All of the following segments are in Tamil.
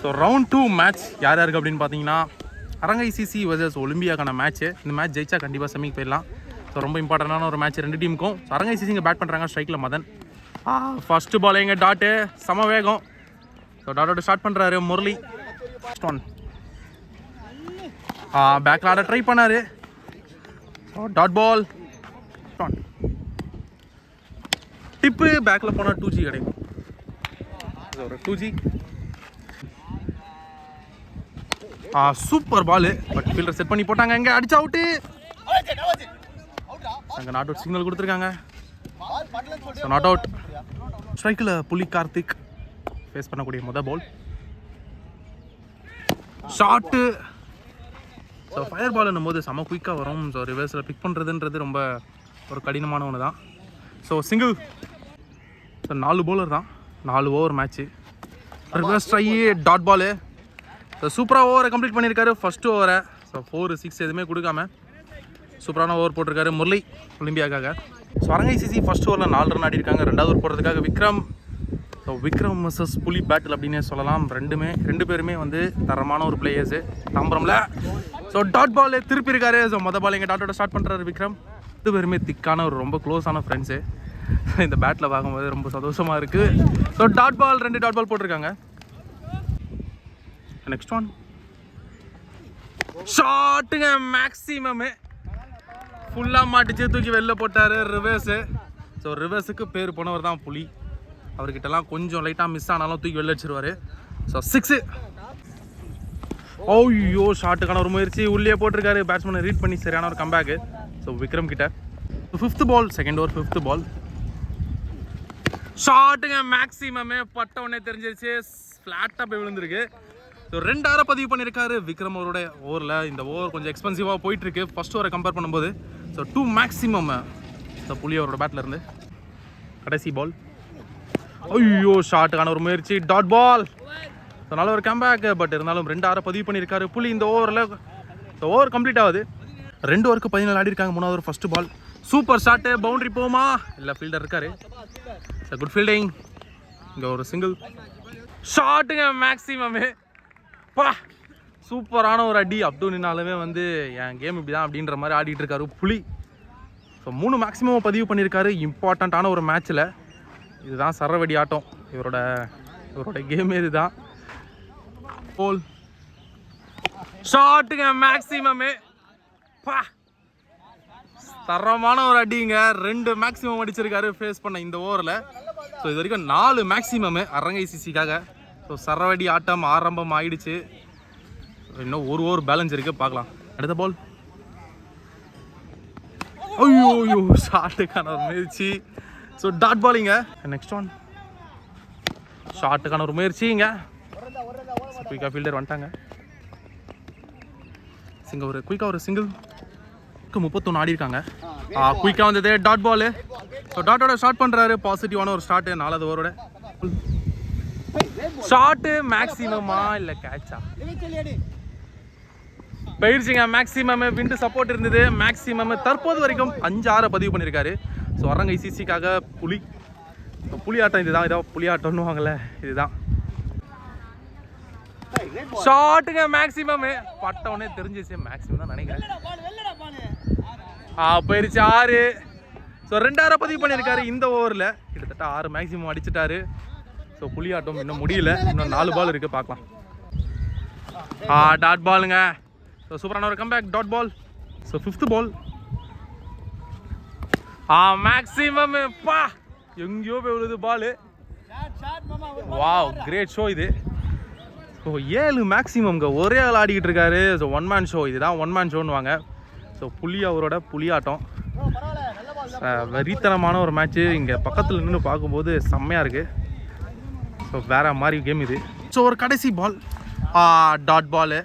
ஸோ ரவுண்ட் 2 மேட்ச் யார் யாருக்கு அப்படின்னு பார்த்தீங்கன்னா அரங்கை சிசி வர்சஸ் ஒலிம்பியாக்கான மேட்ச்சு. இந்த மேட்ச் ஜெயிச்சா கண்டிப்பாக செமிக்கு போயிடலாம். ஸோ ரொம்ப இம்பார்ட்டண்டான ஒரு மேட்ச் ரெண்டு டீமுக்கும். ஸோ அரங்கை சிசிங்க பேட் பண்ணுறாங்க, ஸ்ட்ரைக்கில் மதன். ஃபஸ்ட்டு பால் எங்கள் டாட்டு சம வேகம். ஸோ டாட்டோட ஸ்டார்ட் பண்ணுறாரு முரளி. ஸ்டோன் பேக்கில் ஆட ட்ரை பண்ணார். ஸோ டாட் பால் ஸ்டோன் டிப்பு பேக்கில் போனால் 2G கிடைக்கும். ஒரு 2G. Super ball. But fielder set பண்ணி போட்டாங்க. எங்கே அடிச்சு அவுட்டு. அங்கே நாட் அவுட் சிக்னல் கொடுத்துருக்காங்க. So not out. ஸ்ட்ரைக்கில் புலி கார்த்திக் ஃபேஸ் பண்ணக்கூடிய முதல் பால். ஷாட்டு. ஸோ ஃபயர் பால்னும் போது செம குயிக்காக வரும். ஸோ ரிவர்ஸில் பிக் பண்ணுறதுன்றது ரொம்ப ஒரு கடினமான ஒன்று தான். So single. ஸோ 4 பவுலர் தான், 4 over match. Reverse try dot ball. So சூப்பராக ஓவரை கம்ப்ளீட் பண்ணியிருக்காரு ஃபஸ்ட்டு ஓவரை. ஸோ 4, 6 எதுவுமே கொடுக்காம சூப்பரான ஓவர் போட்டிருக்காரு முரளி ஒலிம்பியாக்காக. ஸோ அரங்கை சிசி ஃபஸ்ட் ஓவரில் 4 ரன் ஆடிருக்காங்க. 2வது ஓவர் போடுறதுக்காக விக்ரம். ஸோ விக்ரம் மிஸ்ஸஸ் புலி பேட்டில் அப்படின்னே சொல்லலாம். ரெண்டு பேருமே வந்து தரமான ஒரு பிளேயர்ஸு தாம்பரமில். ஸோ டாட் பால் திருப்பி இருக்காரு. ஸோ மொதல் பால் எங்கள் டாட்டோட ஸ்டார்ட் பண்ணுறாரு விக்ரம். 2 பேருமே திக்கான ஒரு ரொம்ப க்ளோஸான ஃப்ரெண்ட்ஸு. இந்த பேட்டில் பார்க்கும்போது ரொம்ப சந்தோஷமாக இருக்குது. So dot ball 2 dot ball போட்டிருக்காங்க. நெக்ஸ்ட் ஒன் ஷாட்டுங்க மேக்ஸிமமே ஃபுல்லாக மாட்டிச்சு, தூக்கி வெளில போட்டார் ரிவர்ஸு. ஸோ ரிவர்ஸுக்கு பேர் போனவர் தான் புலி. அவர்கிட்டலாம் கொஞ்சம் லைட்டாக மிஸ் ஆனாலும் தூக்கி வெளில வச்சிருவார். ஸோ 6. ஓய்யோ ஷாட்டுக்கான ஒரு முயற்சி உள்ளே போட்டிருக்காரு. பேட்ஸ்மேனை ரீட் பண்ணி சரியான ஒரு கம்பேக்கு. ஸோ விக்ரம் கிட்ட 5th பால், செகண்ட் ஓவர் 5th பால். ஷாட்டுங்க மேக்ஸிமமே பட்ட உடனே தெரிஞ்சிருச்சு. ஃப்ளாட்டாக போய் விழுந்திருக்கு. ஸோ 2 ஆரை பதிவு பண்ணியிருக்காரு விக்ரம் அவரோட ஓவரில். இந்த ஓவர் கொஞ்சம் எக்ஸ்பென்சிவாக போயிட்டுருக்கு ஃபஸ்ட் ஓவரை கம்பேர் பண்ணும்போது. ஸோ 2 மேக்ஸிமம் இந்த புலி அவரோட பேட்டில் இருந்து. கடைசி பால். ஐயோ ஷாட்டுக்கான ஒரு முயற்சி டாட் பால். ஸோ நல்ல ஒரு கம்பேக். பட் இருந்தாலும் 2 ஆரை பதிவு பண்ணியிருக்காரு புலி இந்த ஓவரில். ஸோ ஓவர் கம்ப்ளீட் ஆகுது. 2 ஓவருக்கு 17 ஆடி இருக்காங்க. 3வது over first ball. Super shot. Boundary போமா இல்லை ஃபீல்டர் இருக்காரு. So good fielding. இங்கே ஒரு சிங்கிள். ஷாட்டுங்க மேக்ஸிமமே பா சூப்பரான ஒரு அடி. அப்துல்னாலுமே வந்து என் கேம் இப்படி தான் அப்படின்ற மாதிரி ஆடிட்டு இருக்காரு புலி. ஸோ 3 மேக்ஸிமம் பதிவு பண்ணியிருக்காரு இம்பார்ட்டண்ட்டான ஒரு மேட்ச்சில். இதுதான் சரவடி ஆட்டம். இவரோட கேம் இதுதான். போல் ஷாட்டுங்க மேக்ஸிமமே பா தரமான ஒரு அடிங்க. 2 மேக்ஸிமம் அடிச்சிருக்காரு ஃபேஸ் பண்ண இந்த ஓவரில். ஸோ இது வரைக்கும் 4 மேக்ஸிமம் அரங்கை சிசிக்காக. ஸோ சரவடி ஆட்டம் ஆரம்பம் ஆயிடுச்சு. இன்னும் ஒரு ஓவர் பேலன்ஸ் இருக்கு, பார்க்கலாம். அடுத்த பால். ஐயோ ஷாட்டுக்கான ஒரு முயற்சி. ஸோ டாட் பாலிங்க. நெக்ஸ்ட் ஒன் ஷாட்டுக்கான ஒரு முயற்சிங்க. குயிக்காக ஃபீல்டர் வந்துட்டாங்க. குயிக்காக ஒரு சிங்கிள். 31 ஆடி இருக்காங்க. குயிக்காக வந்தது டாட் பால். ஸோ டாட்டோட ஸ்டார்ட் பண்ணுறாரு. பாசிட்டிவான ஒரு ஸ்டார்ட் 4வது ஓவரோட. ஷாட்டு மேக்ஸிமமா இல்லை கேட்சா போயிடுச்சுங்க. மேக்ஸிமம் விண்டு சப்போர்ட் இருந்தது. மேக்ஸிமம் தற்போது வரைக்கும் 5 ஆரை பதிவு பண்ணியிருக்காரு. ஸோ அரங்கை சிசிக்காக புலி. புலி ஆட்டம் இதுதான். இதான் புலி ஆட்டம்னுவாங்கள்ல, இதுதான். ஷாட்டுங்க மேக்ஸிமம் பட்ட உடனே தெரிஞ்சிச்சு. மேக்ஸிமம் தான் நினைக்கிறேன். போயிடுச்சு 6. ஸோ 2 ஆரை பதிவு பண்ணியிருக்காரு இந்த ஓவரில். கிட்டத்தட்ட 6 மேக்ஸிமம் அடிச்சிட்டாரு. ஸோ புலி ஆட்டம் இன்னும் முடியல. இன்னும் 4 பால் இருக்குது, பார்க்கலாம். டாட் பாலுங்க. ஸோ சூப்பரான ஒரு comeback dot ball. So 5th ball. Maximum பா எங்கேயோ போய் விழுது பால். வாவ் கிரேட் ஷோ இது. ஸோ 7 மேக்ஸிமம்ங்க ஒரே ஆள் ஆடிக்கிட்டு இருக்காரு. So 1 man show. இதுதான் 1 மேன் ஷோன்னுவாங்க. ஸோ புலி அவரோட புலியாட்டம். வெறித்தனமான ஒரு மேட்ச்சு. இங்கே பக்கத்தில் நின்று பார்க்கும்போது செம்மையாக இருக்குது. ஸோ வேறு மாதிரி கேம் இது. ஸோ ஒரு கடைசி பால் டாட் பாலு.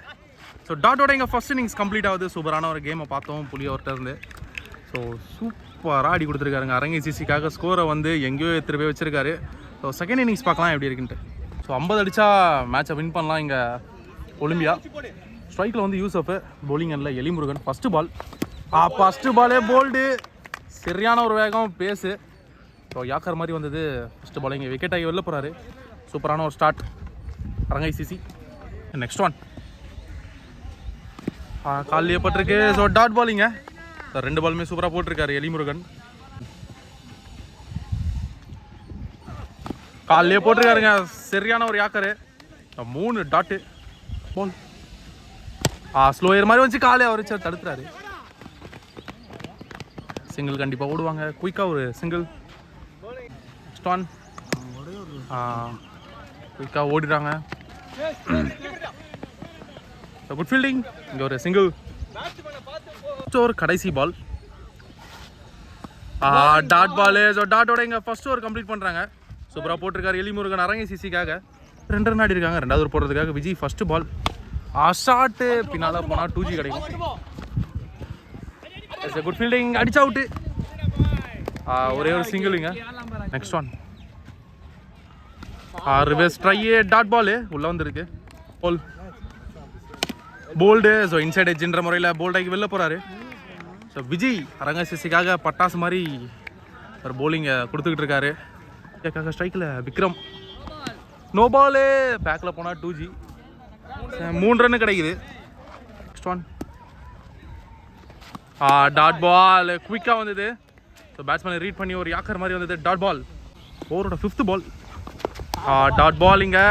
ஸோ டாட்டோட இங்கே ஃபர்ஸ்ட் இன்னிங்ஸ் கம்ப்ளீட் ஆகுது. சூப்பரான ஒரு கேமை பார்த்தோம் புலி அவர்கிட்ட இருந்து. ஸோ சூப்பராக ஆடி கொடுத்துருக்காருங்க. அரங்கை சிசிக்காக ஸ்கோரை வந்து எங்கேயோ எடுத்துகிட்டு போய் வச்சுருக்காரு. ஸோ செகண்ட் இன்னிங்ஸ் பார்க்கலாம் எப்படி இருக்குன்ட்டு. ஸோ 50 அடித்தா மேட்சை வின் பண்ணலாம் இங்கே ஒலிம்பியா. ஸ்ட்ரைக்கில் வந்து யூசஃப், பவுலிங்கில் எலிமுருகன். ஃபஸ்ட்டு பாலே போல்டு. சரியான ஒரு வேகம் பேஸு. ஸோ யாக்கர் மாதிரி வந்தது ஃபஸ்ட்டு பால். இங்கே விக்கெட் ஆகி வெளில போகிறாரு. சூப்பரான ஒரு ஸ்டார்ட் அரங்கை சிசி. நெக்ஸ்ட் ஒன் காலிலே பட்டிருக்கு. ஸோ டாட் பாலிங்க. ஸோ 2 பாலுமே சூப்பராக போட்டிருக்காரு எலிமுருகன். காலிலே போட்டிருக்காருங்க, சரியான ஒரு யாக்கரு. 3 டாட்டு போல். ஸ்லோயர் மாதிரி வச்சு காலே அவர் தடுத்துறாரு. சிங்கிள் கண்டிப்பாக ஓடுவாங்க, குயிக்காக ஒரு சிங்கிள். ஸ்டான் குயிக்காக ஓடிடுறாங்க. Good fielding. இங்கே ஒரு சிங்கிள். ஒரு கடைசி பால் டாட் பால். ஸோ டாட்டோட இங்கே ஃபர்ஸ்ட் ஓவர் கம்ப்ளீட் பண்ணுறாங்க. சூப்பராக போட்டிருக்காரு எலிமுருகன் அரங்கை சிசிக்காக. 2 ரன் ஆடி இருக்காங்க. 2வது ஓவர் போடுறதுக்காக விஜய் ஃபர்ஸ்ட் பால். ஷாட்டு பின்னால் போனால் 2G கிடைக்கும். குட் ஃபீல்டிங், அடிச்சு அவுட்டு. ஒரே ஒரு சிங்கிளுங்க. Next one reverse try. Dot ball உள்ளே வந்துருக்கு. Bowl bowled. ஸோ இன்சைட் எட்ஜின்ற முறையில் போல்டாகி வெளில போகிறாரு. ஸோ விஜய் அரங்க சிசிக்காக பட்டாசு மாதிரி ஒரு போலிங்கை கொடுத்துக்கிட்டு இருக்காரு. கேட்காக ஸ்ட்ரைக்கில் விக்ரம். நோ பாலு. பேக்கில் போனால் 2G. 3 ரன்னு கிடைக்குது. Next one dot ball. குயிக்காக வந்தது. ஸோ பேட்ஸ்மேனை ரீட் பண்ணி ஒரு யாக்கர் மாதிரி வந்தது. Dot ball. ஓவரோட 5th பால். Dot ball. இங்கே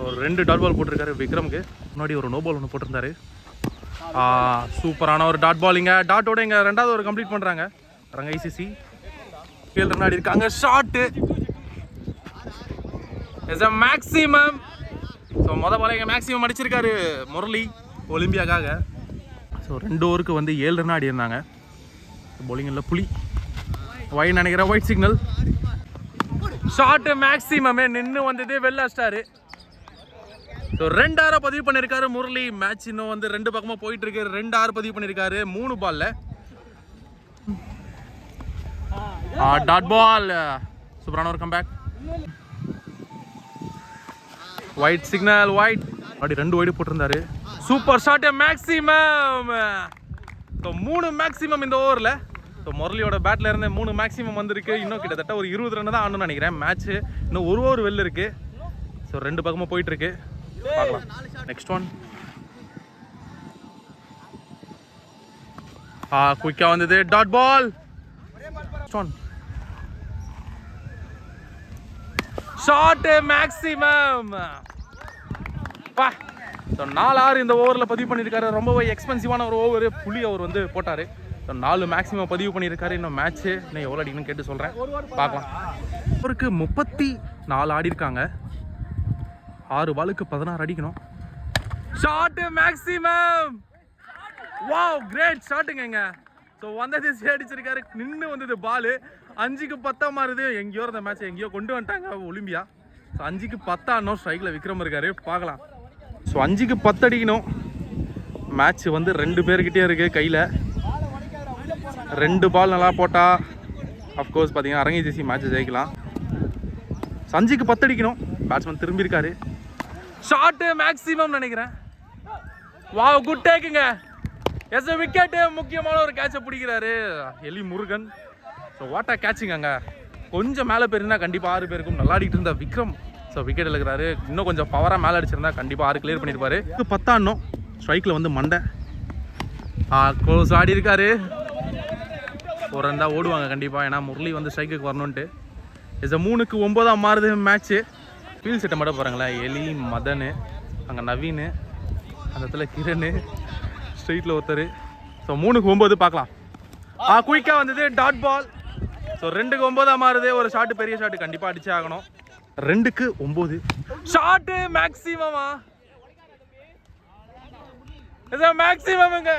ஒரு 2 டாட் பால் போட்டிருக்காரு விக்ரமுக்கு. முன்னாடி ஒரு நோ பால் ஒன்று போட்டிருந்தாரு. சூப்பரான ஒரு டாட் பால். இங்கே டாட்டோட இங்கே 2வது ஒரு கம்ப்ளீட் பண்ணுறாங்க ரங்க ஐசிசி. 7 ரன் ஆடி இருக்காங்க. Shot is a maximum. So ball இங்கே மேக்ஸிமம் அடிச்சிருக்காரு முரளி ஒலிம்பியாக்காக. ஸோ 2 ஓவருக்கு வந்து 7 ரன் ஆடி இருந்தாங்க. போலிங்கில் புலி ஒயிட் நினைக்கிறேன். White signal. ஷாட்டு மேக்ஸிமமே நின்று வந்தது. வெளில அடிச்சிட்டாரு. ஸோ 2 6 பதிவு பண்ணியிருக்காரு முரளி. மேட்ச் இன்னும் வந்து 2 பக்கமாக போயிட்டு இருக்கு. 2 6 பதிவு பண்ணியிருக்காரு 3 பால்ல. Dot ball. சூப்பரான ஒரு கம்பேக். White signal. ஒயிட் அப்படி 2 ஒயிட் போட்டிருந்தாரு. Super shot maximum. So 3 maximum இந்த ஓவரில். ஸோ முரளியோட பேட்டில் இருந்து 3 மேக்ஸிமம் வந்திருக்கு. இன்னும் கிட்டத்தட்ட ஒரு 20 ரன் தான் ஆடணும்னு நினைக்கிறேன் மேட்ச்சு. இன்னும் ஒரு ஓவர் வெளில இருக்குது. ஸோ 2 பக்கமாக போயிட்டுருக்கு. பார்க்கலாம். நெக்ஸ்ட் ஒன் குயிக்காக வந்தது. Dot ball. Shot maximum. So 4 6 இந்த ஓவரில் பதிவு பண்ணியிருக்காரு. ரொம்பவே எக்ஸ்பென்சிவான ஒரு ஓவர் புலி அவர் வந்து போட்டார். ஸோ 4 மேக்ஸிமம் பதிவு பண்ணியிருக்காரு. இன்னும் மேட்ச்சு இன்னும் எவ்வளோ அடிக்கணும்னு கேட்டு சொல்கிறேன். பார்க்கலாம். அவருக்கு 34 ஆடி இருக்காங்க. 6 பாலுக்கு 16 அடிக்கணும். Shot maximum. வாவ், கிரேட் ஷாட்டுங்க. ஸோ வந்தது அடிச்சிருக்காரு. நின்று வந்தது பால். 5க்கு 10 மாறுது. எங்கேயோ இந்த மேட்ச் எங்கேயோ கொண்டு வந்துட்டாங்க ஒலிம்பியா. ஸோ 5க்கு 10 ஆடணும். ஸ்ட்ரைக்கில் விக்ரம் இருக்காரு. பார்க்கலாம். ஸோ 5க்கு 10 அடிக்கணும். மேட்ச் வந்து 2 பேர்கிட்டே இருக்குது கையில். 2 பால் நல்லா போட்டால் அஃப்கோர்ஸ் பார்த்தீங்கன்னா அரங்கி ஜெசி மேட்ச் ஜெயிக்கலாம். 5க்கு 10 அடிக்கணும். பேட்ஸ்மேன் திரும்பியிருக்காரு. ஷாட்டு மேக்ஸிமம் நினைக்கிறேன். வாவ், குட் டேக்குங்க. Yes wicket. முக்கியமான ஒரு கேட்சை பிடிக்கிறாரு எலி முருகன். So வாட்டா catching. கொஞ்சம் மேலே போயிருந்தா கண்டிப்பாக 6 பேருக்கும் நல்லா ஆடிட்டு இருந்தா விக்ரம். So wicket இழுக்கிறாரு. இன்னும் கொஞ்சம் பவராக மேலே அடிச்சிருந்தா கண்டிப்பாக 6 கிளியர் பண்ணியிருப்பாரு. 10 ஆடணும். ஸ்ட்ரைக்கில் வந்து மண்டை க்ளோஸ் ஆடி இருக்காரு. ஒரு ரன் தான் ஓடுவாங்க கண்டிப்பாக. ஏன்னா முரளி வந்து ஸ்ட்ரைக்குக்கு வரணுன்ட்டு. இஸ் 3க்கு 9 மாறுது மேட்ச்சு. ஃபீல்ட் செட்டை மட்டும் போகிறாங்களே. எலி, மதன், அங்கே நவீன், அந்த இடத்துல கிரண், ஸ்ட்ரெயிட்டில் ஒருத்தர். ஸோ 3க்கு 9 பார்க்கலாம். குயிக்காக வந்தது. Dot ball. ஸோ 2க்கு 9 மாறுது. ஒரு ஷாட்டு, பெரிய ஷாட்டு கண்டிப்பாக அடிச்சே ஆகணும். 2க்கு 9 ஷாட்டு மேக்ஸிமமா. மேக்ஸிமம்ங்க.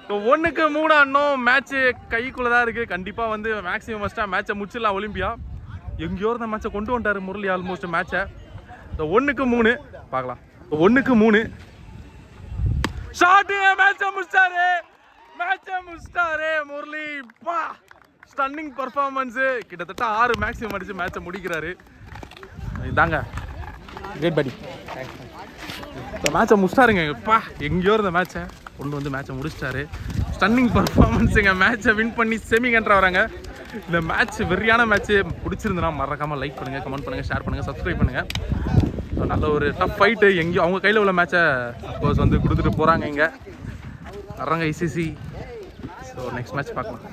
ஸோ 1க்கு 3 ஆடணும். மேட்ச்சு கைக்குள்ளே தான் இருக்குது. கண்டிப்பாக வந்து மேக்ஸிமம் ஃபஸ்ட்டாக மேட்சை முடிச்சிடலாம் ஒலிம்பியா. எங்கேயோ இருந்த மேட்சை கொண்டு வந்துட்டார் முரளி ஆல்மோஸ்ட் மேட்சை. ஸோ 1க்கு 3 பார்க்கலாம். 1க்கு 3 ஷாட்டு. மேட்சை முடிச்சிட்டாரு. முரளி. Stunning performance. கிட்டத்தட்ட 6 மேக்ஸிமம் அடித்து மேட்சை முடிக்கிறாரு. இதாங்க கிரேட் படி. மேட்சை முடிச்சிட்டாருங்க. எங்கேயோ இருந்த மேட்சை கொண்டு வந்து மேட்சை முடிச்சிட்டாரு. ஸ்டன்னிங் பர்ஃபார்மன்ஸுங்க. மேட்சை வின் பண்ணி செமிகன்ற வராங்க. இந்த மேட்ச் வெறியான மேட்ச்சு. பிடிச்சிருந்தனா மறக்காமல் லைக் பண்ணுங்கள், கமெண்ட் பண்ணுங்கள், ஷேர் பண்ணுங்கள், சப்ஸ்கிரைப் பண்ணுங்கள். ஸோ நல்ல ஒரு டஃப் ஃபைட்டு எங்கேயும் அவங்க கையில் உள்ள மேட்சை கோர்ஸ் வந்து கொடுத்துட்டு போகிறாங்க இங்கே வர்றாங்க ஐசிசி. ஸோ நெக்ஸ்ட் மேட்ச் பார்க்கலாம்.